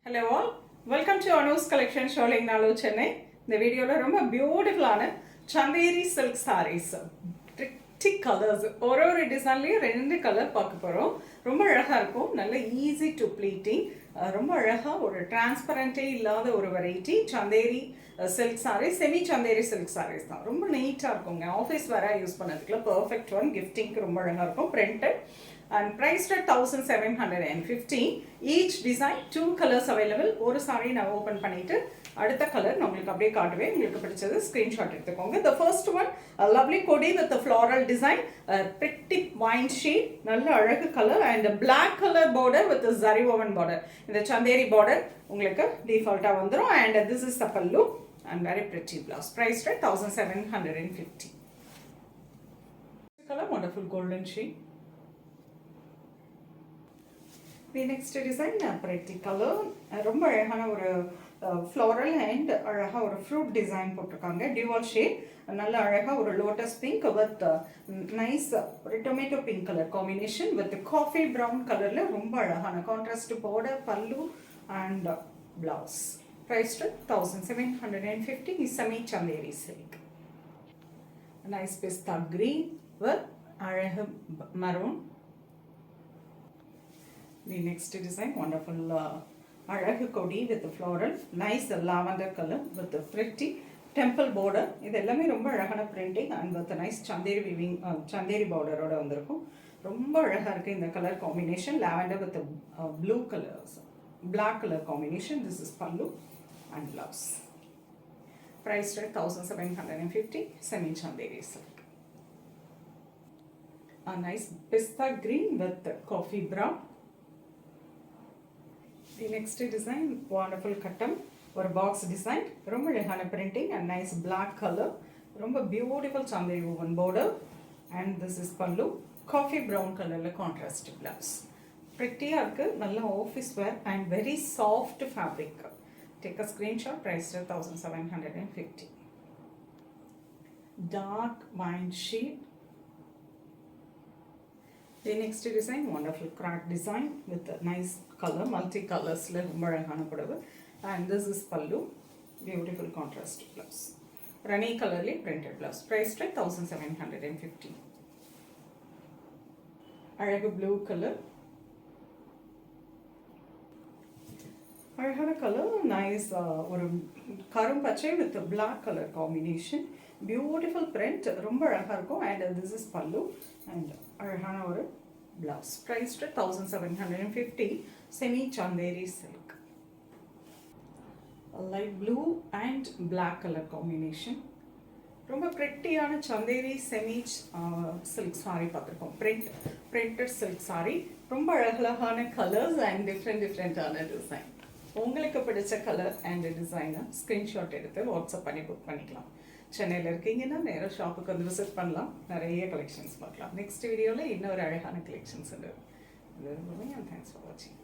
Hello all, welcome to Anu's collection showing Nalu Chennai. இந்த வீடியோல ரொம்ப பியூட்டிஃபுல்லான Chanderi silk sarees pretty colors ஒரு டிசைன்லயே ரெண்டு கலர் பார்க்க போறோம். ரொம்ப அழகா இருக்கும். நல்ல ஈஸி டு ப்ளீட்டிங். ரொம்ப அழகா ஒரு டிரான்ஸ்பரண்டே இல்லாத ஒரு variety Chanderi silk sarees, semi Chanderi silk sarees தான். ரொம்ப நீட்டா இருக்குங்க. ஆஃபீஸ் வேற யூஸ் பண்ணதுக்குள்ள பெர்ஃபெக்ட் ஒன். கிஃப்டிங்க்கு ரொம்ப அழகா இருக்கும். Printed and priced at 1750. Each design 2 colors available. ஒரு saree நான் ஓபன் பண்ணிட்டு அடுத்த கலர் நான் உங்களுக்கு அப்படியே காட்டுவேன். உங்களுக்கு பிடிச்சது ஸ்கிரீன்ஷாட் எடுத்துக்கோங்க. The first one, a lovely kodi with the floral design, a pretty wine shade, நல்ல அழகு colour and a black color border with a zari woven border. இந்த சந்தேரி border உங்களுக்கு டிஃபால்ட்டா வந்துரும் and this is the pallu and very pretty blouse. Priced at 1750. Color wonderful golden shade. The next design pretty color ரொம்ப அழகான ஒரு floral and அழகா ஒரு fruit design போட்டிருக்காங்க. dual shade நல்ல அழகா ஒரு lotus pink with nice ஒரு tomato pink color combination with coffee brown colorல ரொம்ப அழகான contrast border pallu and blouse. Priced at 1750. is semi chanderi silk. Nice pista green with அழகு maroon. The next design, wonderful அழகு கொடி with the floral, nice lavender color with the pretty temple border. இது எல்லாமே ரொம்ப அழகான printing and with a nice chanderi weaving, chanderi border ஓட வந்திருக்கும். ரொம்ப அழகா இருக்கு இந்த colour combination. lavender with the blue colors, black color combination. This is pallu and blouse. Priced at 1750. Semi chanderi silk. A nice pista green with coffee brown. The next design, wonderful cuttam or box design, ரொம்ப அழகான printing and nice black color, ரொம்ப beautiful chanderi woven border and this is pallu, coffee brown colorல contrast blouse. pretty இருக்கு, நல்ல office wear and very soft fabric. Take a screenshot. Priced at 1750. Dark wine shade. The next design, wonderful crack design with a nice color, multi colors and this is pallu, beautiful contrast blouse. Rani colorly printed blouse. Priced at 1750. Araga blue color. Arahana color, nice or karum pache with a black color combination. Beautiful print, ரொம்ப அழகா இருக்கும் and this is pallu and அழகான ஒரு blouse. Priced at 1750. Semi chanderi silk. A light blue and black color combination. ரொம்ப prettyயான chanderi semi silk saree பார்த்திருக்கோம். Printed silk saree. ரொம்ப அழகான colors and different ஆன design. உங்களுக்கு பிடிச்ச கலர் அண்ட் டிசைனை ஸ்க்ரீன்ஷாட் எடுத்து வாட்ஸ்அப் பண்ணி புக் பண்ணிக்கலாம். சென்னையில் இருக்கீங்கன்னா நேராக ஷாப்புக்கு வந்து விசிட் பண்ணலாம். நிறைய கலெக்ஷன்ஸ் பார்க்கலாம். நெக்ஸ்ட் வீடியோவில் இன்னொரு அழகான கலெக்ஷன்ஸ் இருக்குது. தேங்க்ஸ் ஃபார் வாட்சிங்.